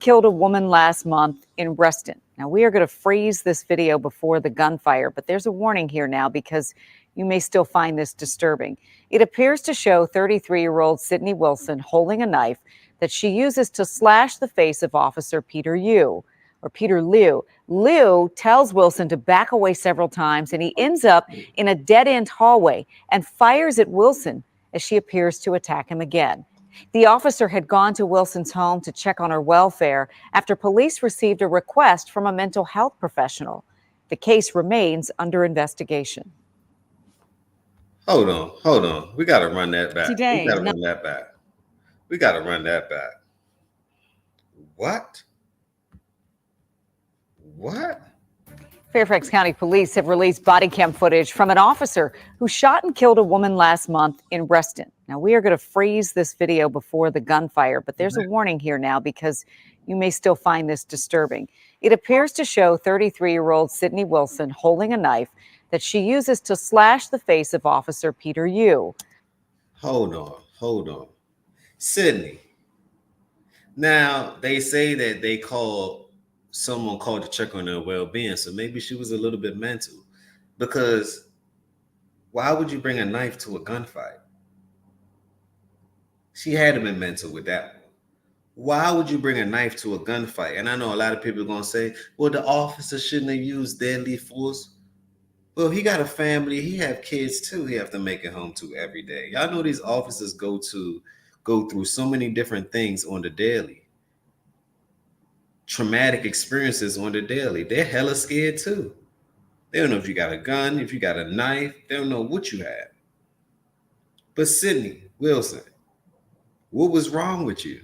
Killed a woman last month in Reston. Now, we are going to freeze this video before the gunfire, but there's a warning here now because you may still find this disturbing. It appears to show 33-year-old Sydney Wilson holding a knife that she uses to slash the face of Officer Peter Liu. Liu tells Wilson to back away several times, and he ends up in a dead-end hallway and fires at Wilson as she appears to attack him again. The officer had gone to Wilson's home to check on her welfare after police received a request from a mental health professional. The case remains under investigation. Hold on. We got to run that back. Today, We got to run that back. What? Fairfax County Police have released body cam footage from an officer who shot and killed a woman last month in Reston. Now, we are going to freeze this video before the gunfire, but there's a warning here now because you may still find this disturbing. It appears to show 33-year-old Sydney Wilson holding a knife that she uses to slash the face of Officer Peter Liu. Hold on. Sydney. Now, they say that someone called to check on her well-being, so maybe she was a little bit mental. Because why would you bring a knife to a gunfight? She had to be mental with that one. Why would you bring a knife to a gunfight? And I know a lot of people are going to say, well, the officer shouldn't have used deadly force. Well, he got a family. He have kids too. He have to make it home to every day. Y'all know these officers go through so many different things on the daily. Traumatic experiences on the daily. They're hella scared too. They don't know if you got a gun, if you got a knife. They don't know what you have. But Sydney Wilson, what was wrong with you?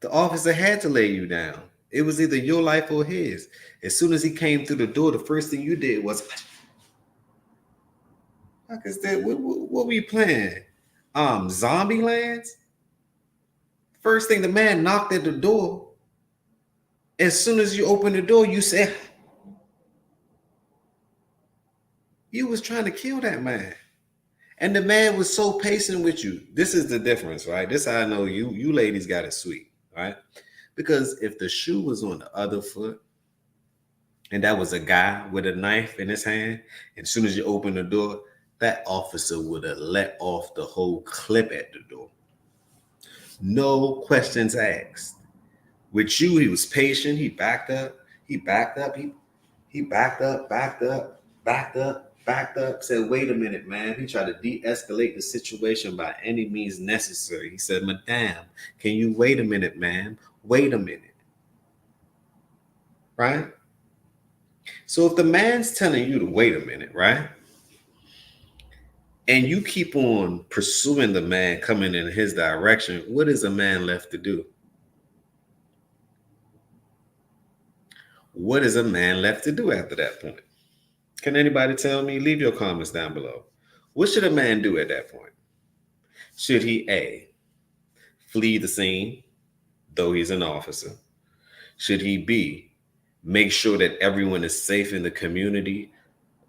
The officer had to lay you down. It was either your life or his. As soon as he came through the door, the first thing you did was, fuck is that? What were you playing? Zombie Lands? First thing, the man knocked at the door. As soon as you opened the door, you said, you was trying to kill that man. And the man was so patient with you. This is the difference, right? This how I know you ladies got it sweet, right? Because if the shoe was on the other foot, and that was a guy with a knife in his hand, and as soon as you open the door, that officer would have let off the whole clip at the door. No questions asked. With you, he was patient. He backed up. He backed up. He backed up, said, wait a minute, man. He tried to de-escalate the situation by any means necessary. He said, Madame, can you wait a minute, ma'am? Wait a minute. Right? So if the man's telling you to wait a minute, right? And you keep on pursuing the man coming in his direction, what is a man left to do? What is a man left to do after that point? Can anybody tell me? Leave your comments down below. What should a man do at that point? Should he A, flee the scene, though he's an officer? Should he B, make sure that everyone is safe in the community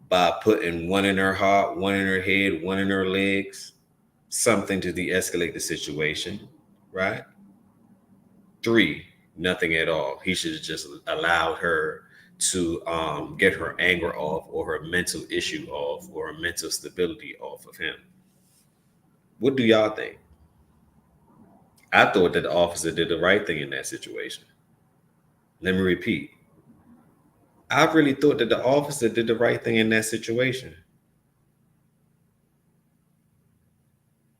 by putting one in her heart, one in her head, one in her legs, something to de-escalate the situation, right? 3, nothing at all. He should have just allowed her to get her anger off, or her mental issue off, or her mental stability off of him. What do y'all think? I thought that the officer did the right thing in that situation. Let me repeat. I really thought that the officer did the right thing in that situation.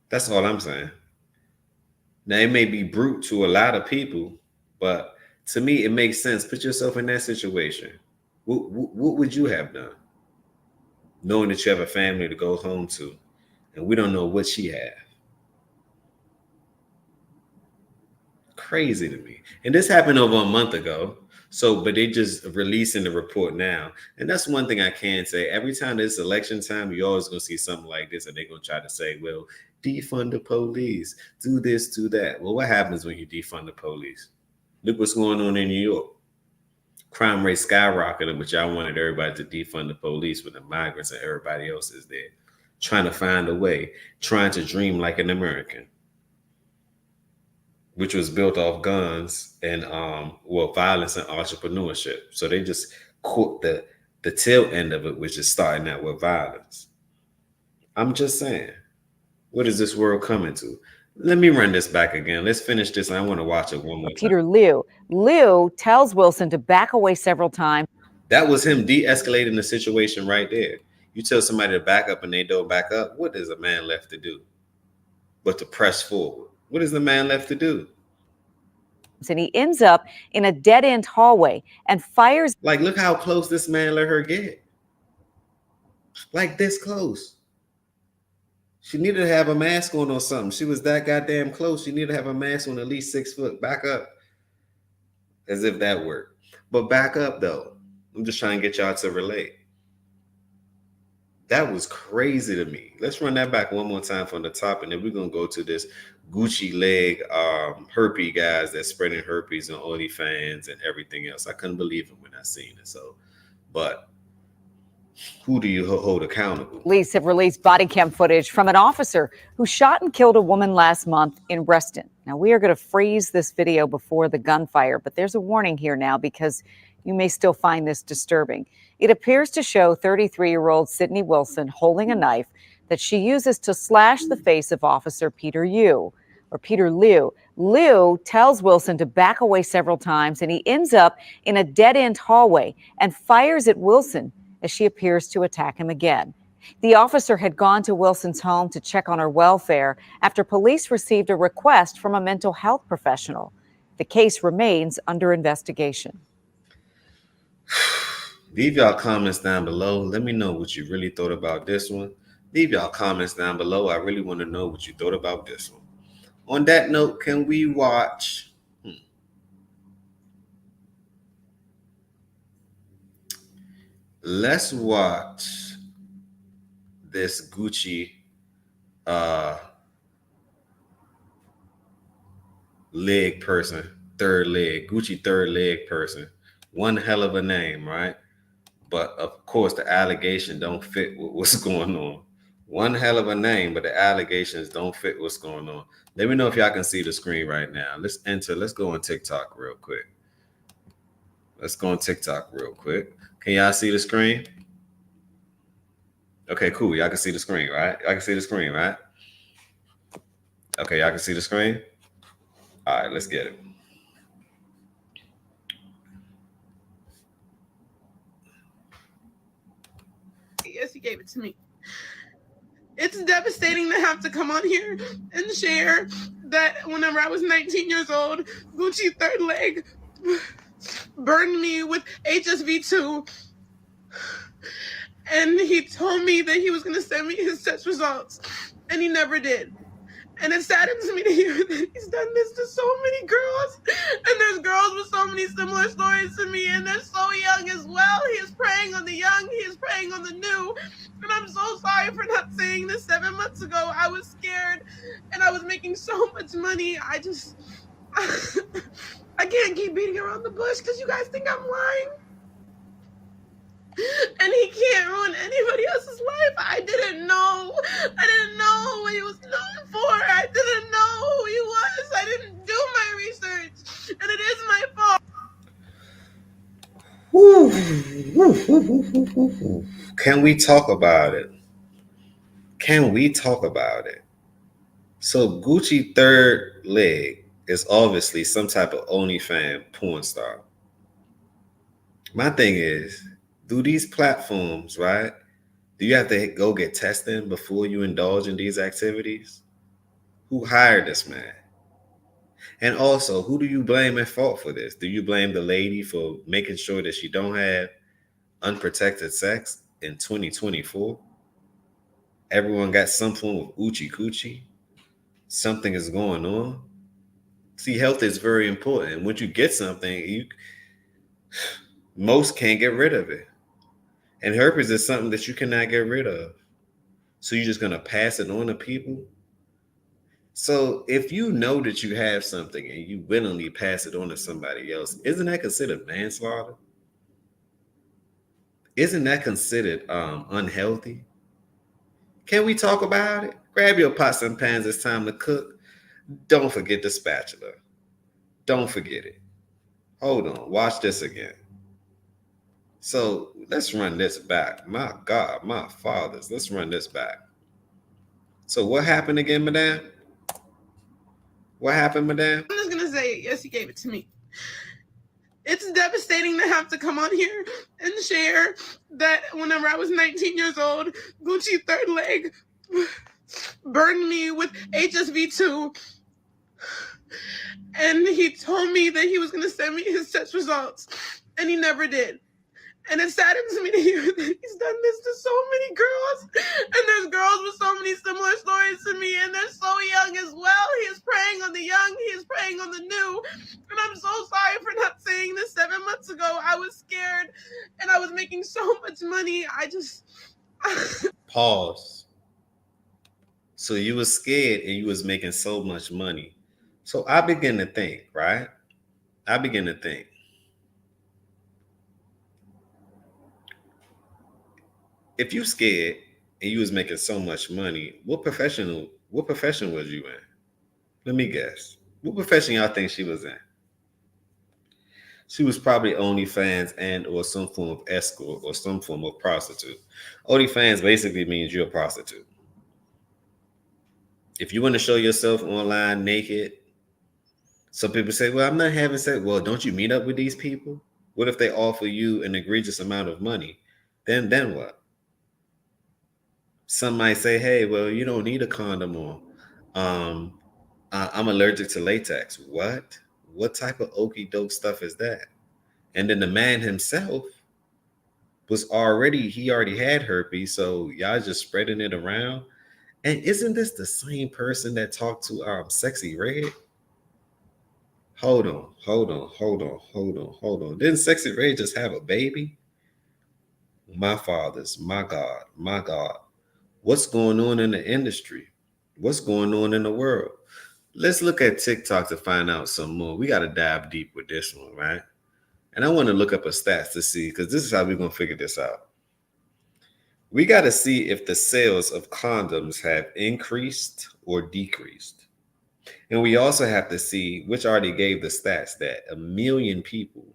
That's all I'm saying. Now, it may be brute to a lot of people, but to me, it makes sense. Put yourself in that situation. What would you have done? Knowing that you have a family to go home to, and we don't know what she had. Crazy to me. And this happened over a month ago. But they just releasing the report now. And that's one thing I can say. Every time it's election time, you're always going to see something like this. And they're going to try to say, well, defund the police. Do this, do that. Well, what happens when you defund the police? Look what's going on in New York. Crime rate skyrocketed, but y'all wanted everybody to defund the police when the migrants and everybody else is there. Trying to find a way. Trying to dream like an American. which was built off guns and violence and entrepreneurship. So they just caught the tail end of it, which is starting out with violence. I'm just saying, what is this world coming to? Let me run this back again. Let's finish this. I want to watch it one more time. Peter Liu. Liu tells Wilson to back away several times. That was him de-escalating the situation right there. You tell somebody to back up and they don't back up, what is a man left to do but to press forward? What is the man left to do? And he ends up in a dead-end hallway and fires. Like, look how close this man let her get. Like this close. She needed to have a mask on or something. She was that goddamn close. She needed to have a mask on at least 6 foot. Back up. As if that worked. But back up, though. I'm just trying to get y'all to relate. That was crazy to me. Let's run that back one more time from the top, and then we're going to go to this Gucci leg herpes guys that's spreading herpes on OnlyFans and everything else. I couldn't believe it when I seen it. So, but who do you hold accountable? Police have released body cam footage from an officer who shot and killed a woman last month in Reston. Now, we are going to freeze this video before the gunfire, but there's a warning here now because you may still find this disturbing. It appears to show 33-year-old Sydney Wilson holding a knife that she uses to slash the face of Officer Peter Liu. Liu tells Wilson to back away several times, and he ends up in a dead-end hallway and fires at Wilson as she appears to attack him again. The officer had gone to Wilson's home to check on her welfare after police received a request from a mental health professional. The case remains under investigation. Leave y'all comments down below. Let me know what you really thought about this one. Leave y'all comments down below. I really want to know what you thought about this one. On that note, can we watch? Let's watch this Gucci leg person, third leg, Gucci third leg person. One hell of a name, right? But of course, the allegation don't fit with what's going on. One hell of a name, but the allegations don't fit what's going on. Let me know if y'all can see the screen right now. Let's go on TikTok real quick. Let's go on TikTok real quick. Can y'all see the screen? Okay, cool. Y'all can see the screen, right? Y'all can see the screen, right? Okay, y'all can see the screen? All right, let's get it. Yes, he gave it to me. It's devastating to have to come on here and share that whenever I was 19 years old, Gucci third leg burned me with HSV2. And he told me that he was going to send me his test results, and he never did. And it saddens me to hear that he's done this to so many girls. And there's girls with so many similar stories to me, and they're so young as well. He is preying on the young. He is preying on the new. And I'm so sorry for not saying this 7 months ago. I was scared, and I was making so much money. I can't keep beating around the bush because you guys think I'm lying. And he can't ruin anybody else's life. I didn't know what he was known for. I didn't know who he was. I didn't do my research, and it is my fault. Can we talk about it? So Gucci third leg is obviously some type of OnlyFans porn star. My thing is, do these platforms, right? Do you have to go get testing before you indulge in these activities? Who hired this man? And also, who do you blame at fault for this? Do you blame the lady for making sure that she don't have unprotected sex in 2024? Everyone got some form of oochie coochie. Something is going on. See, health is very important. Once you get something, most can't get rid of it. And herpes is something that you cannot get rid of. So you're just going to pass it on to people? So if you know that you have something and you willingly pass it on to somebody else, isn't that considered manslaughter? Isn't that considered unhealthy? Can we talk about it? Grab your pots and pans. It's time to cook. Don't forget the spatula. Don't forget it. Hold on. Watch this again. So let's run this back. My God, my fathers. Let's run this back. So what happened again, madame? What happened, madame? I'm just gonna say, yes, he gave it to me. It's devastating to have to come on here and share that whenever I was 19 years old, Gucci third leg burned me with HSV2. And he told me that he was going to send me his test results. And he never did. And it saddens me to hear that he's done this to so many girls. And there's girls with so many similar stories to me. And they're so young as well. He is preying on the young. He is preying on the new. And I'm so sorry for not saying this 7 months ago. I was scared. And I was making so much money. Pause. So you was scared and you was making so much money. So I begin to think, right? I begin to think. If you scared and you was making so much money, what profession was you in? Let me guess. What profession y'all think she was in? She was probably OnlyFans and or some form of escort or some form of prostitute. OnlyFans basically means you're a prostitute. If you want to show yourself online naked, some people say, well, I'm not having sex. Well, don't you meet up with these people? What if they offer you an egregious amount of money? Then what? Some might say, hey, well, you don't need a condom on. I'm allergic to latex. What? What type of okey doke stuff is that? And then the man himself he already had herpes, so y'all just spreading it around. And isn't this the same person that talked to Sexy Red? Hold on. Didn't Sexy Red just have a baby? My fathers, my God. What's going on in the industry? What's going on in the world? Let's look at TikTok to find out some more. We got to dive deep with this one, right? And I want to look up a stats to see, because this is how we're going to figure this out. We got to see if the sales of condoms have increased or decreased. And we also have to see, which already gave the stats, that 1 million people,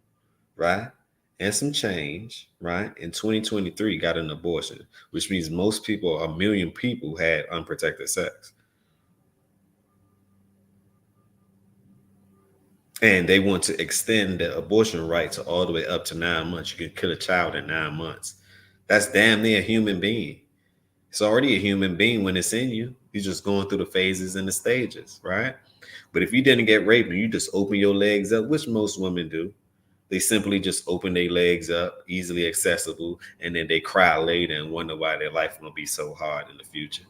right, and some change, right, in 2023 got an abortion, which means most people, 1 million people, had unprotected sex. And they want to extend the abortion right to all the way up to 9 months. You can kill a child in 9 months. That's damn near a human being. It's already a human being when it's in you. You're just going through the phases and the stages, right? But if you didn't get raped and you just open your legs up, which most women do, they simply just open their legs up, easily accessible, and then they cry later and wonder why their life will be so hard in the future.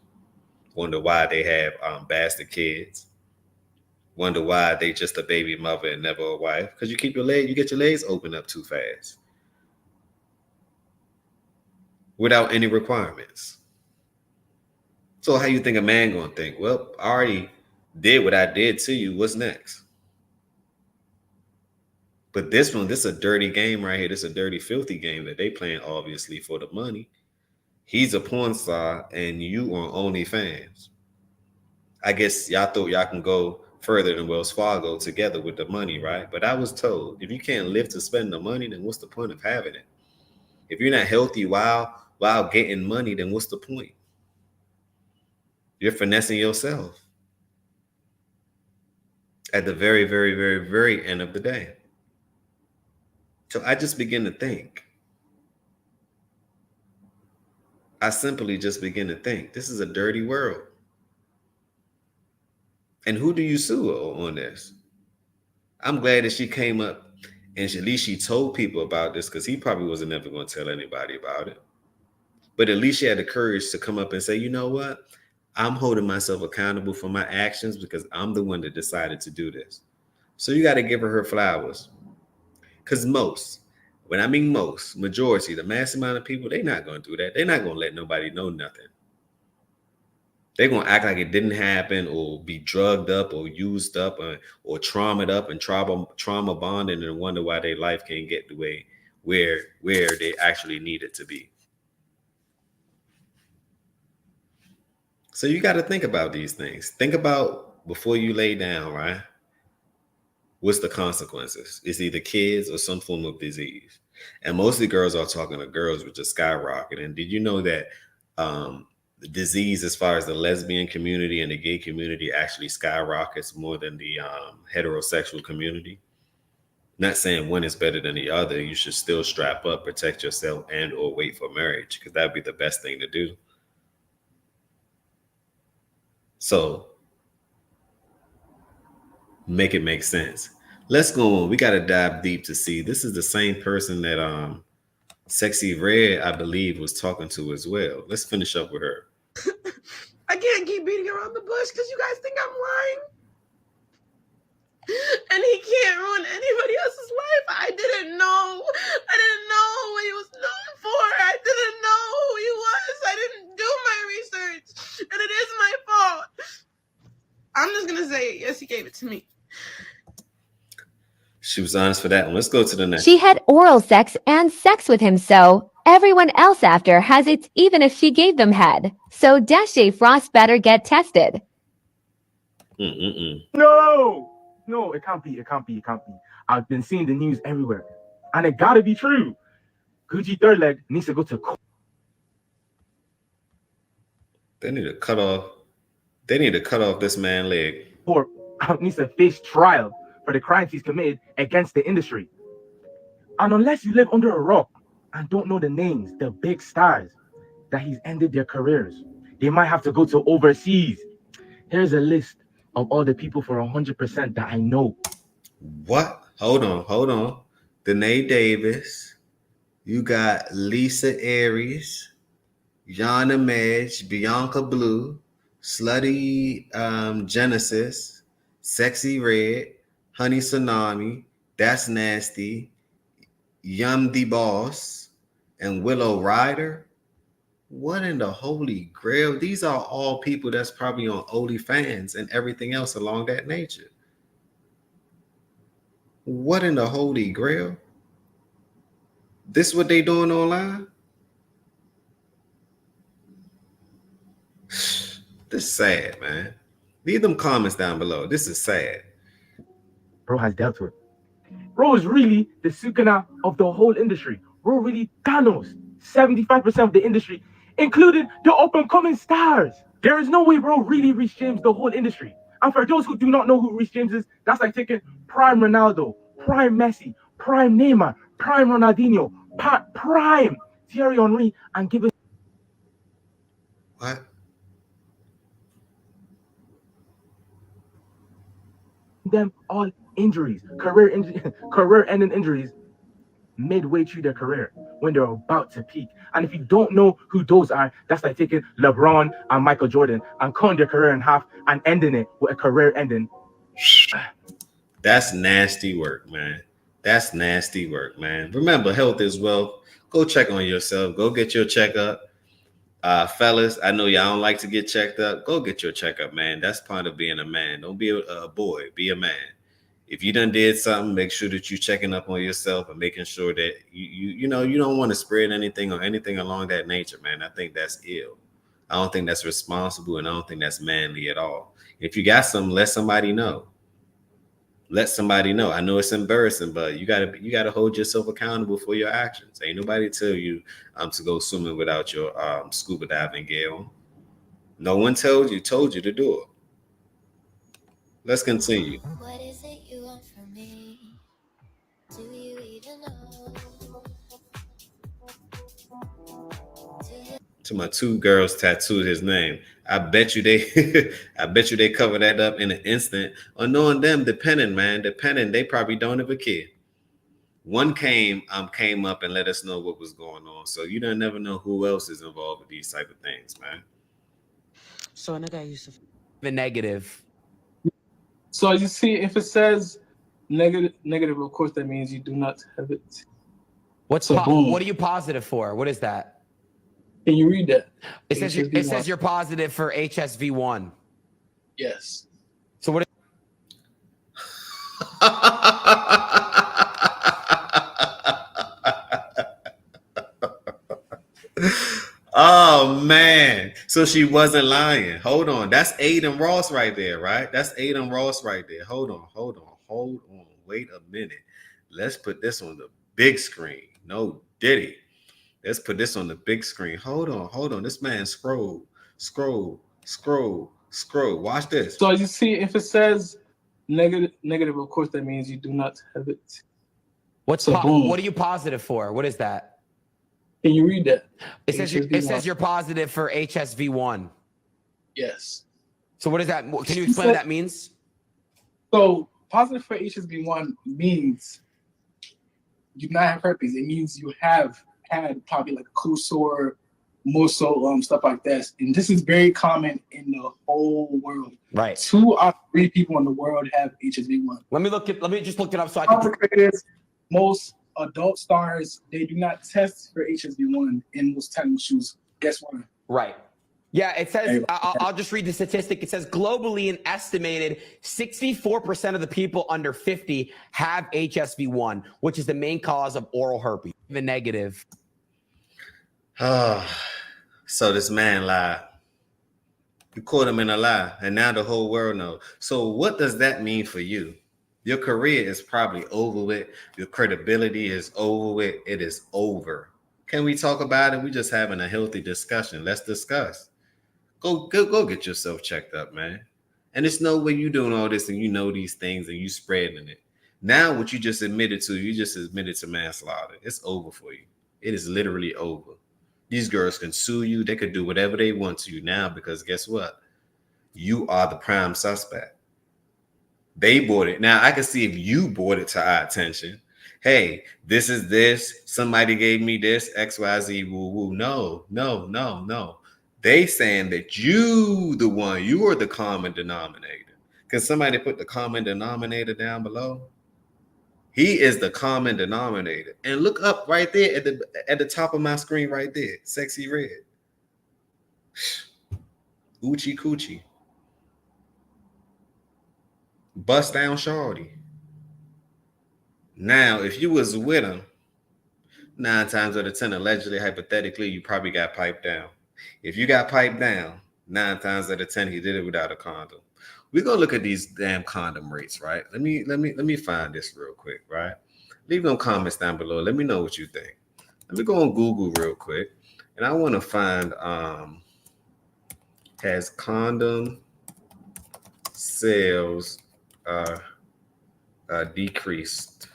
Wonder why they have bastard kids. Wonder why they just a baby mother and never a wife. Because you get your legs open up too fast. Without any requirements. So how you think a man gonna think? Well, I already did what I did to you. What's next? But this is a dirty game right here. This is a dirty, filthy game that they playing, obviously, for the money. He's a porn star and you on OnlyFans. I guess y'all thought y'all can go further than Wells Fargo together with the money, right? But I was told, if you can't live to spend the money, then what's the point of having it? If you're not healthy while getting money, then what's the point? You're finessing yourself at the very, very, very, very end of the day. So I just begin to think. I simply just begin to think, this is a dirty world. And who do you sue on this? I'm glad that she came up and at least she told people about this, because he probably wasn't ever going to tell anybody about it. But at least she had the courage to come up and say, you know what? I'm holding myself accountable for my actions because I'm the one that decided to do this. So you got to give her flowers. Because when I mean majority, the mass amount of people, they're not going to do that. They're not going to let nobody know nothing. They're going to act like it didn't happen or be drugged up or used up or traumatized up and trauma bonded and wonder why their life can't get the way where they actually need it to be. So you got to think about these things. Think about before you lay down, right? what's the consequences? It's either kids or some form of disease. And mostly girls are talking to girls, which is skyrocketing. Did you know that the disease as far as the lesbian community and the gay community actually skyrockets more than the heterosexual community? Not saying one is better than the other. You should still strap up, protect yourself, and or wait for marriage, because that'd be the best thing to do. So make it make sense. Let's go on. We got to dive deep to see. This is the same person that Sexy Red, I believe, was talking to as well. Let's finish up with her. I can't keep beating around the bush because you guys think I'm lying. And he can't ruin anybody else's life. I didn't know. I didn't know what he was known for. I didn't know who he was. I didn't do my research. And it is my fault. I'm just going to say, yes, he gave it to me. She was honest for that one. Let's go to the next. She had oral sex and sex with him, so everyone else after has it even if she gave them head. So Deshae Frost better get tested. No, it can't be. I've been seeing the news everywhere. And it gotta be true. Gucci third leg needs to go to court. They need to cut off this man's leg. Or needs to face trial for the crimes he's committed against the industry. And unless you live under a rock and don't know the names, the big stars that he's ended their careers, they might have to go to overseas. Here's a list of all the people for 100% that I know. What? Hold on. Danae Davis. You got Lisa Aries, Yana Medj, Bianca Blue, Slutty Genesis, Sexy Red, Honey Tsunami, That's Nasty, Yum the Boss, and Willow Ryder. What in the holy grail? These are all people that's probably on OnlyFans and everything else along that nature. What in the holy grail? This what they doing online? This is sad, man. Leave them comments down below. This is sad. Bro has dealt with. Bro is really the Sukuna of the whole industry. Bro really Thanos. 75% of the industry, including the up-and-coming stars. There is no way bro really Reece James the whole industry. And for those who do not know who Reece James is, that's like taking prime Ronaldo, prime Messi, prime Neymar, prime Ronaldinho, prime Thierry Henry, and giving What? them all injuries, career-ending injuries midway through their career when they're about to peak. And if you don't know who those are, that's like taking LeBron and Michael Jordan and cutting their career in half and ending it with a career ending. That's nasty work, man. That's nasty work, man. Remember, health is wealth. Go check on yourself. Go get your checkup. Fellas, I know y'all don't like to get checked up. Go get your checkup, man. That's part of being a man. Don't be a boy. Be a man. If you done did something, make sure that you checking up on yourself and making sure that you don't want to spread anything or anything along that nature, man. I think that's ill. I don't think that's responsible, and I don't think that's manly at all. If you got something, let somebody know. Let somebody know. I know it's embarrassing, but you gotta hold yourself accountable for your actions. Ain't nobody tell you to go swimming without your scuba diving gear on. No one told you to do it. Let's continue. What is it you want from me? Do you even know? To my two girls tattooed his name. I bet you they cover that up in an instant. Or knowing them, depending, they probably don't have a kid. One came up and let us know what was going on. So you don't never know who else is involved with these type of things, man. So a nigga used to the negative. So you see, if it says negative, of course that means you do not have it. What are you positive for? What is that? Can you read that? It says you're positive for HSV1. Yes. So what? Oh man. So she wasn't lying. Hold on. That's Aiden Ross right there, right? That's Aiden Ross right there. Hold on. Wait a minute. Let's put this on the big screen. No Diddy. Let's put this on the big screen. Hold on. This man scroll. Watch this. So as you see, if it says negative, of course that means you do not have it. What's So boom. what are you positive for? What is that? Can you read that? It says you're positive for HSV1. Yes. So what is that? Can you explain what that means? So positive for HSV1 means you do not have herpes. It means you have had probably like a cold sore, more so stuff like that. And this is very common in the whole world. Right. 2 out of 3 people in the world have HSV1. Let me just look it up so I can. Most adult stars, they do not test for HSV1 in most technical shoes. Guess what? Right. Yeah, it says, I'll just read the statistic. It says globally, an estimated 64% of the people under 50 have HSV1, which is the main cause of oral herpes. Even negative. So this man lied. You caught him in a lie, and now the whole world knows. So what does that mean for you? Your career is probably over with. Your credibility is over with. It is over. Can we talk about it? We just having a healthy discussion. Let's discuss. Go get yourself checked up, man. And it's no way you doing all this and you know these things and you spreading it. Now what you just admitted to manslaughter. It's over for you. It is literally over. These girls can sue you. They could do whatever they want to you now because guess what? You are the prime suspect. They brought it. Now I can see if you brought it to our attention. Hey, this is this. Somebody gave me this. XYZ. Woo woo. No. They saying that you are the common denominator. Can somebody put the common denominator down below? He is the common denominator. And look up right there at the top of my screen right there. Sexy red. Oochie coochie. Bust down shorty. Now, if you was with him, 9 times out of 10, allegedly, hypothetically, you probably got piped down. If you got piped down, 9 times out of 10, he did it without a condom. We're gonna look at these damn condom rates, right? Let me find this real quick, right? Leave them comments down below. Let me know what you think. Let me go on Google real quick, and I want to find has condom sales decreased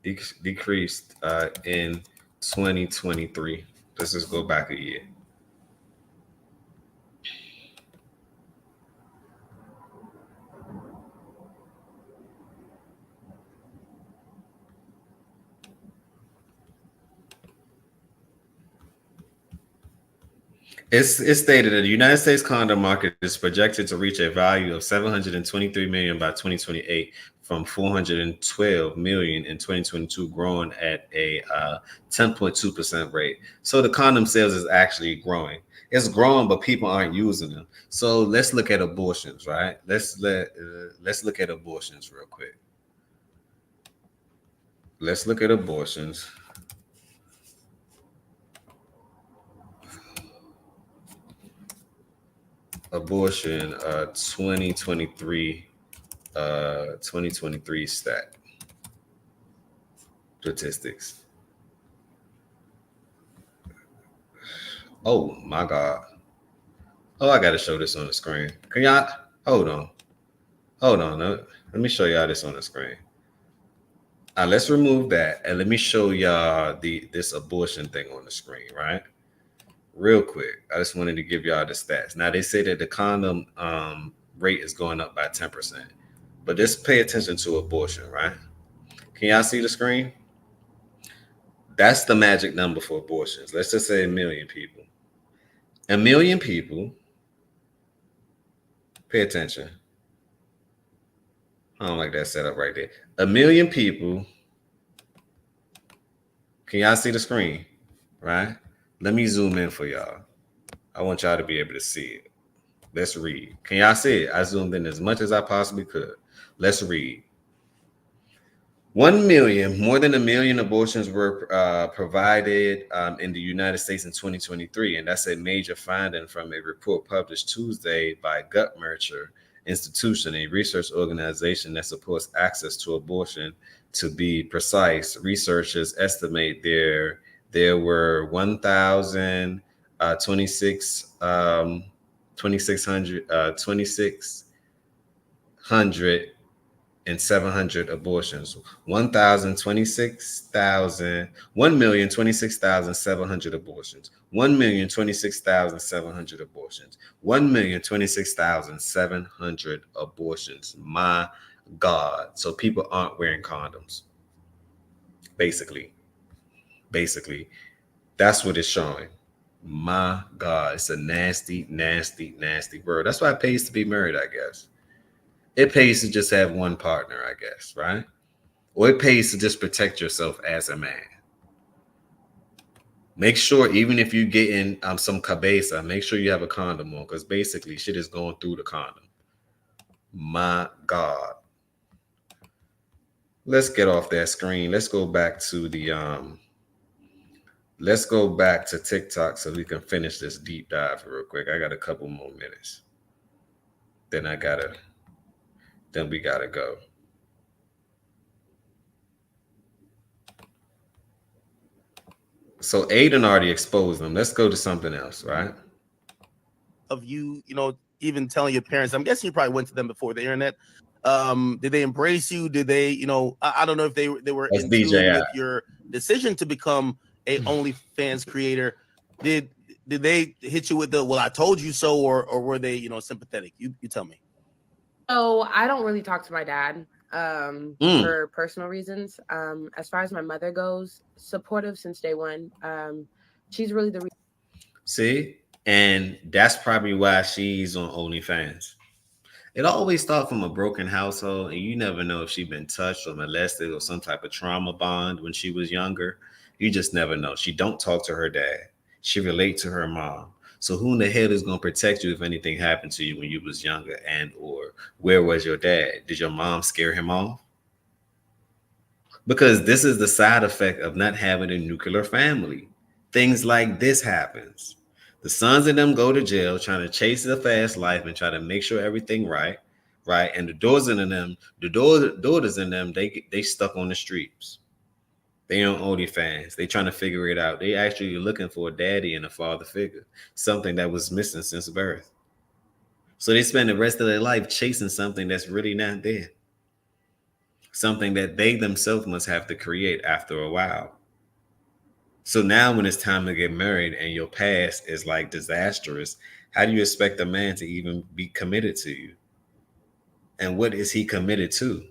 in 2023. Let's just go back a year. It's stated that the United States condom market is projected to reach a value of $723 million by 2028 from $412 million in 2022, growing at a 10.2% rate. So the condom sales is actually growing. It's growing, but people aren't using them. So let's look at abortions, right? Let's look at abortions real quick. Let's look at abortions. Abortion 2023 statistics. Oh my God. Oh, I gotta show this on the screen. Can y'all hold on? Let me show y'all this on the screen. Let's remove that and let me show y'all this abortion thing on the screen, right? Real quick, I just wanted to give y'all the stats. Now they say that the condom rate is going up by 10%, but just pay attention to abortion, right? Can y'all see the screen? That's the magic number for abortions. Let's just say 1 million people. 1 million people. Pay attention. I don't like that setup right there. 1 million people. Can y'all see the screen? Right? Let me zoom in for y'all. I want y'all to be able to see it. Let's read. Can y'all see it? I zoomed in as much as I possibly could. Let's read. 1 million, more than 1 million abortions were provided in the United States in 2023. And that's a major finding from a report published Tuesday by Guttmacher institution, a research organization that supports access to abortion. To be precise, researchers estimate there were 2,600 and 700 abortions. 1,026,700 abortions. 1,026,700 abortions. 1,026,700 abortions. My God. So people aren't wearing condoms. Basically, that's what it's showing. My God, it's a nasty, nasty, nasty word. That's why it pays to be married, I guess. It pays to just have one partner, I guess, right? Or it pays to just protect yourself as a man. Make sure, even if you get in some cabeza, make sure you have a condom on, because basically shit is going through the condom. My God. Let's get off that screen. Let's go back to TikTok so we can finish this deep dive real quick. I got a couple more minutes. Then we gotta go. So Aiden already exposed them. Let's go to something else, right? Of you, even telling your parents, I'm guessing you probably went to them before the internet. Did they embrace you? Did they, I don't know if they were That's in tune DJ with your decision to become a OnlyFans creator. Did they hit you with the, well, I told you so, or were they, sympathetic? You tell me. So I don't really talk to my dad for personal reasons. As far as my mother goes, supportive since day one. She's really the reason. See? And that's probably why she's on OnlyFans. It always starts from a broken household, and you never know if she's been touched or molested or some type of trauma bond when she was younger. You just never know. She don't talk to her dad. She relates to her mom. So who in the hell is going to protect you if anything happened to you when you was younger? And or where was your dad? Did your mom scare him off? Because this is the side effect of not having a nuclear family. Things like this happens. The sons of them go to jail trying to chase the fast life and try to make sure everything right. And the daughters in them, they stuck on the streets. They on OnlyFans. They trying to figure it out. They actually looking for a daddy and a father figure, something that was missing since birth. So they spend the rest of their life chasing something that's really not there. Something that they themselves must have to create after a while. So now when it's time to get married and your past is like disastrous, how do you expect a man to even be committed to you? And what is he committed to?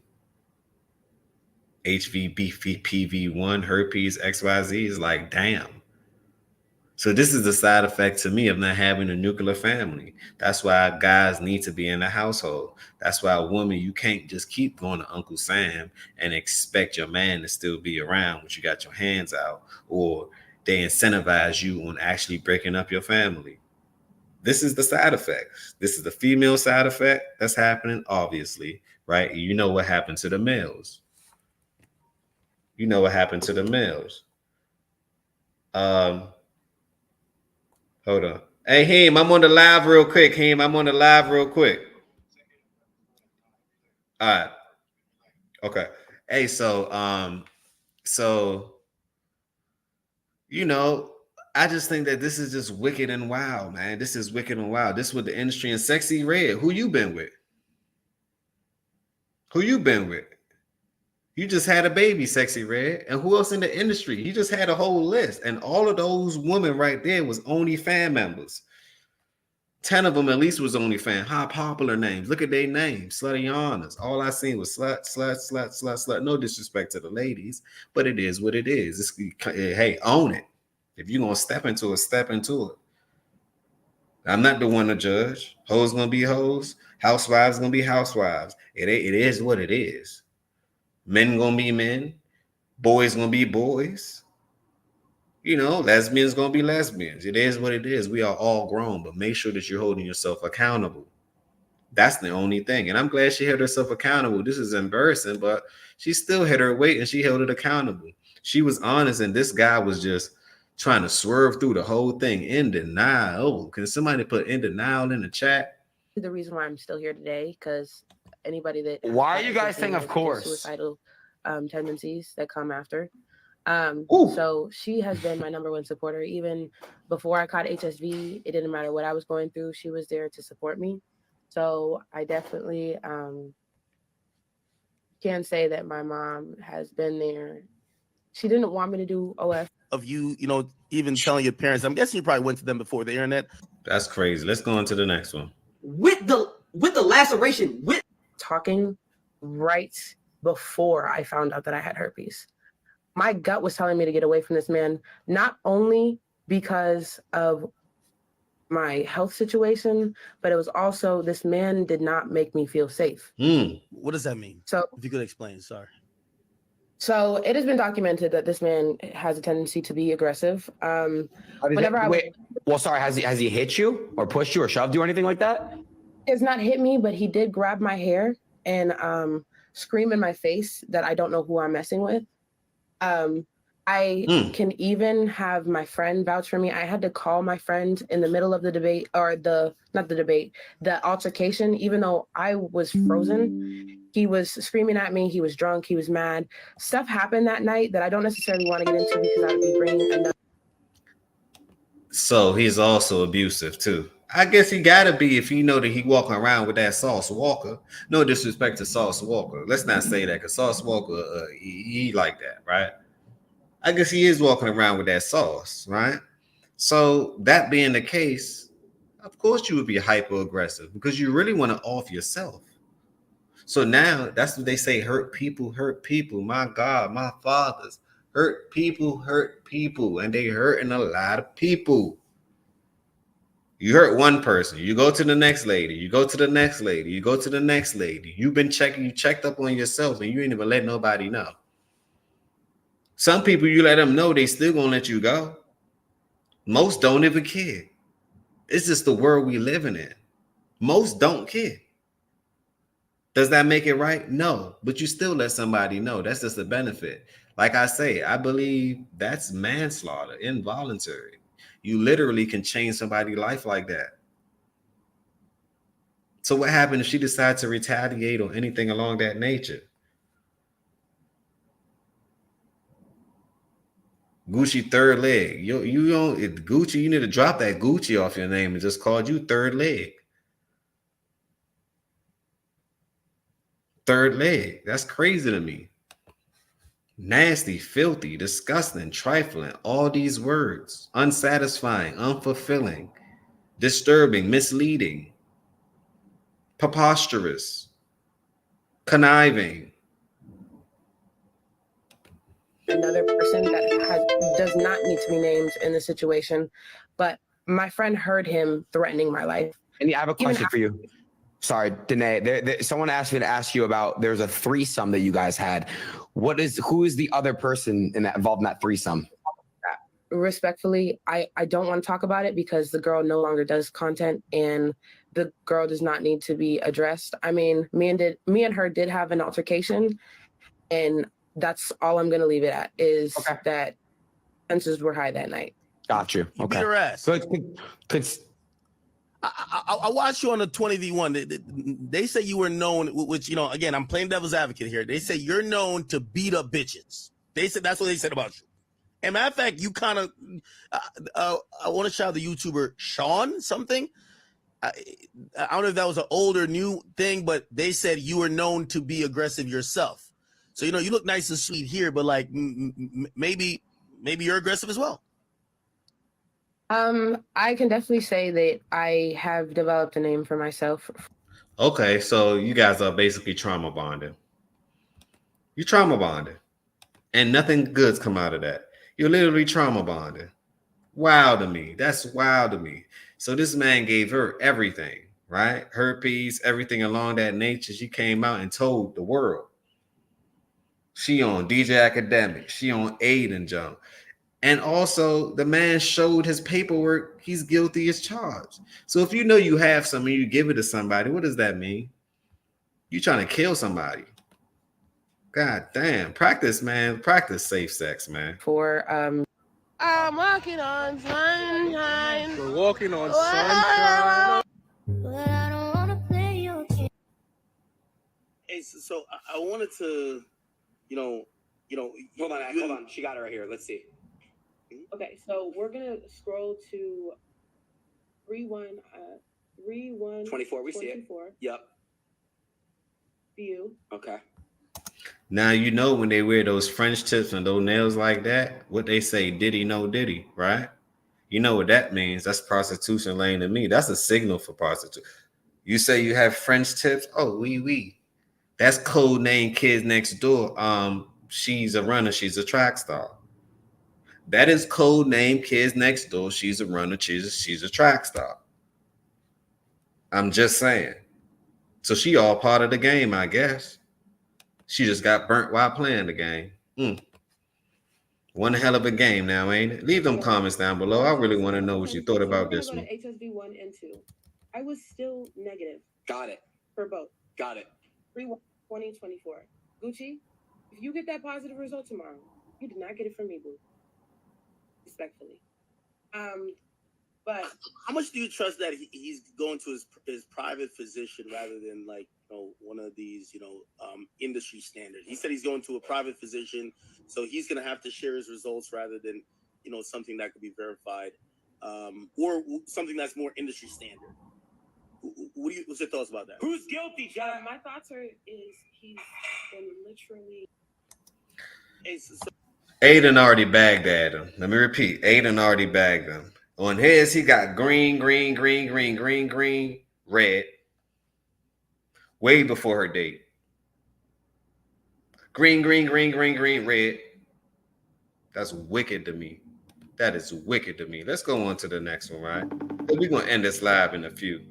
HVBPV1, herpes, XYZ is like, damn. So this is the side effect to me of not having a nuclear family. That's why guys need to be in the household. That's why a woman, you can't just keep going to Uncle Sam and expect your man to still be around when you got your hands out, or they incentivize you on actually breaking up your family. This is the side effects. This is the female side effect that's happening, obviously, right? You know what happened to the males. You know what happened to the males. Hold on. Hey, Heem, I'm on the live real quick. All right. Okay. Hey, so I just think that this is just wicked and wild, man. This is wicked and wild. This is what the industry and Sexy Red. Who you been with? You just had a baby, Sexy Red. And who else in the industry? He just had a whole list. And all of those women right there was OnlyFans members. 10 of them at least was OnlyFans. High popular names. Look at their names. Slutty-yanas. All I seen was slut. No disrespect to the ladies, but it is what it is. Hey, own it. If you're going to step into it, step into it. I'm not the one to judge. Hoes going to be hoes. Housewives going to be housewives. It is what it is. Men gonna be men, boys gonna be boys. Lesbians gonna be lesbians. It is what it is. We are all grown, but make sure that you're holding yourself accountable. That's the only thing. And I'm glad she held herself accountable. This is embarrassing, but she still hit her weight and she held it accountable. She was honest, and this guy was just trying to swerve through the whole thing in denial. Can somebody put in denial in the chat? the reason why I'm still here today, because anybody that Why are you guys saying of there's course? suicidal tendencies that come after. Ooh. So she has been my number one supporter. Even before I caught HSV, it didn't matter what I was going through. She was there to support me. So I definitely can say that my mom has been there. She didn't want me to do OF. Of you, you know, even telling your parents. I'm guessing you probably went to them before the internet. That's crazy. Let's go on to the next one. With the laceration, with talking right before I found out that I had herpes. My gut was telling me to get away from this man, not only because of my health situation, but it was also this man did not make me feel safe. What does that mean? So if you could explain, sorry. So it has been documented that this man has a tendency to be aggressive. Sorry, has he hit you or pushed you or shoved you or anything like that? He has not hit me, but he did grab my hair and scream in my face that I don't know who I'm messing with. I can even have my friend vouch for me. I had to call my friend in the middle of the debate, or the altercation, even though I was frozen. He was screaming at me. He was drunk. He was mad. Stuff happened that night that I don't necessarily want to get into because I would be bringing another. So he's also abusive too. I guess he gotta be if you know that he walking around with that Sauce Walker. No disrespect to Sauce Walker. Let's not say that, because Sauce Walker, he like that, right? I guess he is walking around with that sauce, right? So that being the case, of course you would be hyper aggressive because you really want to off yourself. So now that's what they say: hurt people, hurt people. My God, my fathers, hurt people, and they hurting a lot of people. You hurt one person, you go to the next lady, you go to the next lady, you go to the next lady. You've been checking, you checked up on yourself, and you ain't even let nobody know. Some people, you let them know, they still gonna let you go. Most don't even care. It's just the world we living in. Most don't care. Does that make it right? No, but you still let somebody know. That's just a benefit. Like I say, I believe that's manslaughter, involuntary. You literally can change somebody's life like that. So what happened if she decides to retaliate or anything along that nature? Gucci third leg. You don't Gucci, you need to drop that Gucci off your name and just call you third leg. Third leg. That's crazy to me. Nasty, filthy, disgusting, trifling, all these words. Unsatisfying, unfulfilling, disturbing, misleading, preposterous, conniving. Another person that does not need to be named in the situation, but my friend heard him threatening my life. And I have a question for you. Sorry, Danae. Someone asked me to ask you about. There's a threesome that you guys had. Who is the other person involved in that threesome? Respectfully, I don't want to talk about it because the girl no longer does content and the girl does not need to be addressed. I mean, me and her did have an altercation, and that's all I'm going to leave it at is that tensions were high that night. Got you. Okay. Beat her ass. I watched you on the 20v1. They say you were known, which, you know, again, I'm playing devil's advocate here. They say you're known to beat up bitches. They said that's what they said about you. And matter of fact, you kind of, I want to shout out the YouTuber Sean something. I don't know if that was an old or new thing, but they said you were known to be aggressive yourself. So, you know, you look nice and sweet here, but like maybe you're aggressive as well. I can definitely say that I have developed a name for myself. Okay, so you guys are basically trauma bonding. You trauma bonding, and nothing good's come out of that. You're literally trauma bonding. Wow to me. That's wild to me. So this man gave her everything, right? Herpes, everything along that nature. She came out and told the world. She on DJ Academic. She on Aiden Jump. And also the man showed his paperwork. He's guilty as charged. So if you know you have something, you give it to somebody, what does that mean? You trying to kill somebody. God damn. Practice, man. Practice safe sex, man. I'm walking on sunshine. We're walking on sunshine. But I don't wanna Hey, so I wanted to, Hold on. She got it right here. Let's see. Okay, so we're gonna scroll to 24. We see it. Yep. View. Okay. Now you know when they wear those French tips and those nails like that, what they say, diddy no diddy, right? You know what that means. That's prostitution lane to me. That's a signal for prostitution. You say you have French tips? Oh, oui. That's code name kids next door. She's a runner, she's a track star. That is code name kids next door. She's a runner, she's a track star. I'm just saying. So she all part of the game, I guess. She just got burnt while playing the game. One hell of a game now, ain't it? Leave them comments down below. I really want to know what you thought about this one. HSV 1 and 2. I was still negative. Got it. For both. Got it. 3/1/2024. Gucci, if you get that positive result tomorrow, you did not get it from me, boo. Respectfully. But how much do you trust that he's going to his private physician rather than one of these industry standards? He said he's going to a private physician, so he's going to have to share his results rather than something that could be verified, or something that's more industry standard. What's your thoughts about that? Who's guilty, John? my thoughts are he's been literally. Aiden already bagged at him. Let me repeat. Aiden already bagged him. On his, he got green, red. Way before her date. Green, red. That's wicked to me. That is wicked to me. Let's go on to the next one, right? We're going to end this live in a few.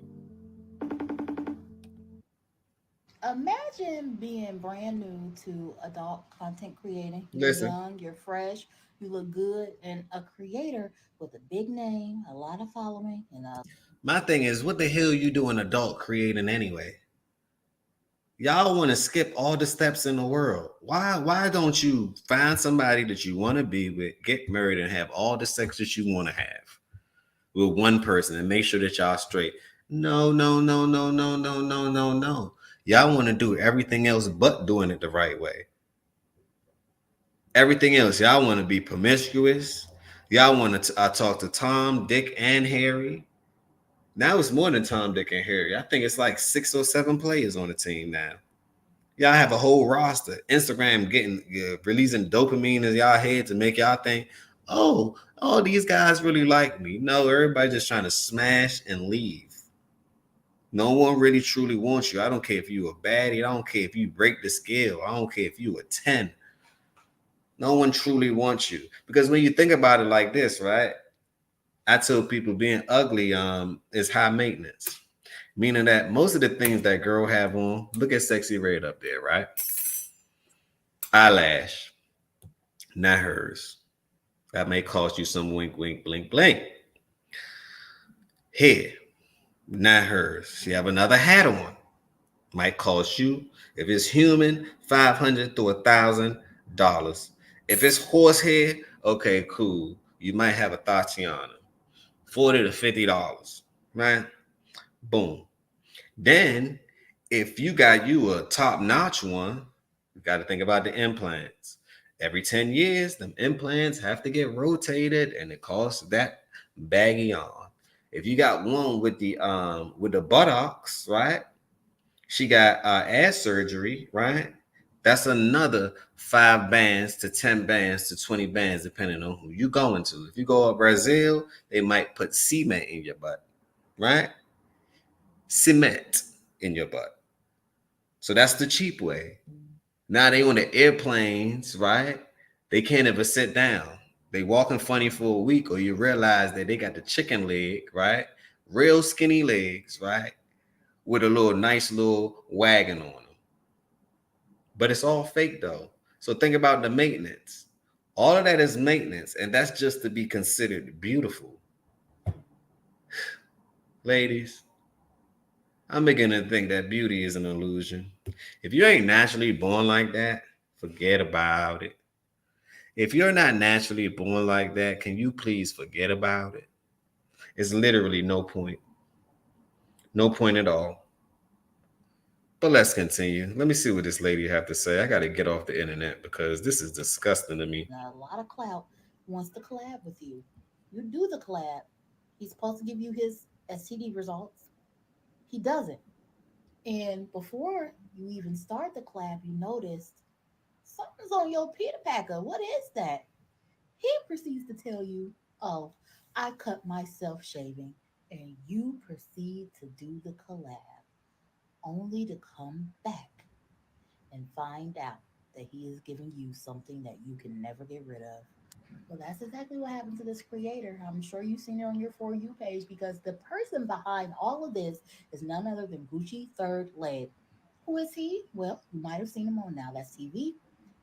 Imagine being brand new to adult content creating. You're young, you're fresh, you look good, and a creator with a big name, a lot of following, and my thing is, what the hell you doing adult creating anyway? Y'all want to skip all the steps in the world. Why don't you find somebody that you want to be with, get married, and have all the sex that you want to have with one person and make sure that y'all straight? No. Y'all want to do everything else but doing it the right way. Everything else, y'all want to be promiscuous. Y'all want to talk to Tom, Dick, and Harry. Now it's more than Tom, Dick, and Harry. I think it's like 6 or 7 players on the team now. Y'all have a whole roster. Instagram releasing dopamine in y'all head to make y'all think, oh, all these guys really like me. No, everybody just trying to smash and leave. No one really truly wants you. I don't care if you a baddie. I don't care if you break the scale. I don't care if you a 10. No one truly wants you. Because when you think about it like this, right? I tell people being ugly is high maintenance. Meaning that most of the things that girl have on, look at Sexy Red up there, right? Eyelash, not hers. That may cost you some wink, blink, blink. Hair, not hers. She have another hat on. Might cost you, if it's human, $500 to $1,000. If it's horsehair, okay, cool. You might have a Tatiana. $40 to $50, right? Boom. Then, if you got you a top-notch one, you got to think about the implants. Every 10 years, them implants have to get rotated, and it costs that baggy on. If you got one with the buttocks, right? She got ass surgery, right? That's another 5 bands to 10 bands to 20 bands, depending on who you going to. If you go to Brazil, they might put cement in your butt, right? Cement in your butt. So that's the cheap way. Now they on the airplanes, right? They can't ever sit down. They walking funny for a week, or you realize that they got the chicken leg, right? Real skinny legs, right? With a nice little wagon on them. But it's all fake though. So think about the maintenance. All of that is maintenance, and that's just to be considered beautiful. Ladies, I'm beginning to think that beauty is an illusion. If you ain't naturally born like that, forget about it. If you're not naturally born like that, can you please forget about it? It's literally no point. No point at all. But let's continue. Let me see what this lady have to say. I got to get off the internet because this is disgusting to me. A lot of clout, wants to collab with you. You do the collab. He's supposed to give you his STD results. He doesn't. And before you even start the collab, you noticed something's on your pita packer. What is that? He proceeds to tell you, oh, I cut myself shaving. And you proceed to do the collab, only to come back and find out that he is giving you something that you can never get rid of. Well, that's exactly what happened to this creator. I'm sure you've seen it on your For You page because the person behind all of this is none other than Gucci Third Leg. Who is he? Well, you might have seen him on Now That's TV.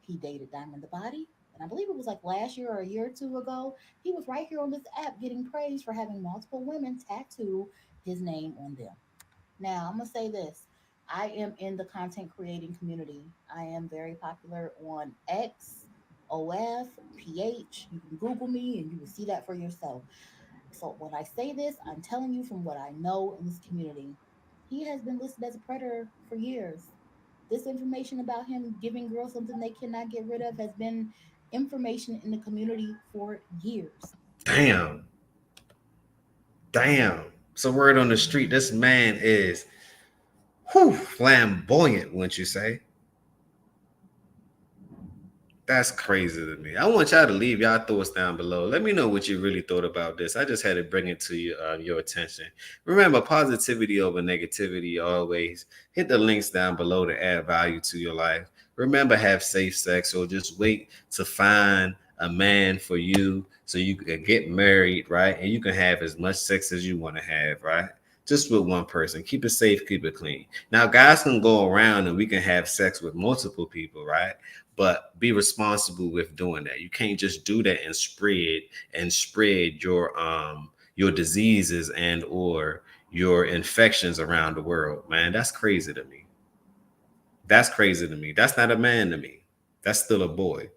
He dated Diamond the Body. And I believe it was like last year or a year or two ago. He was right here on this app getting praised for having multiple women tattoo his name on them. Now, I'm going to say this. I am in the content creating community. I am very popular on X, OF, PH. You can Google me and you will see that for yourself. So when I say this, I'm telling you from what I know in this community. He has been listed as a predator for years. This information about him giving girls something they cannot get rid of has been information in the community for years. Damn. So word on the street, this man is flamboyant, wouldn't you say? That's crazy to me. I want y'all to leave y'all thoughts down below. Let me know what you really thought about this. I just had to bring it to your attention. Remember, positivity over negativity always. Hit the links down below to add value to your life. Remember, have safe sex, or just wait to find a man for you so you can get married, right? And you can have as much sex as you want to have, right? Just with one person. Keep it safe, keep it clean. Now, guys can go around and we can have sex with multiple people, right? But be responsible with doing that. You can't just do that and spread your diseases and or your infections around the world, man. That's crazy to me. That's crazy to me. That's not a man to me. That's still a boy.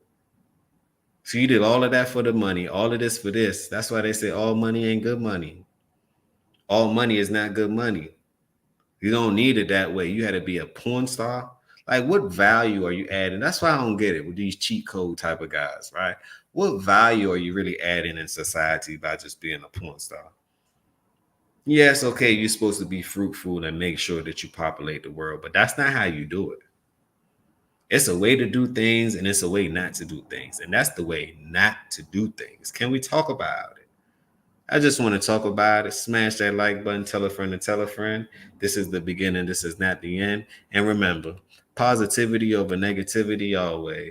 So you did all of that for the money, all of this for this. That's why they say all money ain't good money. All money is not good money. You don't need it that way. You had to be a porn star. Like, what value are you adding? That's why I don't get it with these cheat code type of guys, right? What value are you really adding in society by just being a porn star? Yes, okay, you're supposed to be fruitful and make sure that you populate the world, but that's not how you do it. It's a way to do things and it's a way not to do things. And that's the way not to do things. Can we talk about it? I just want to talk about it. Smash that like button, tell a friend to tell a friend. This is the beginning. This is not the end. And remember, positivity over negativity always.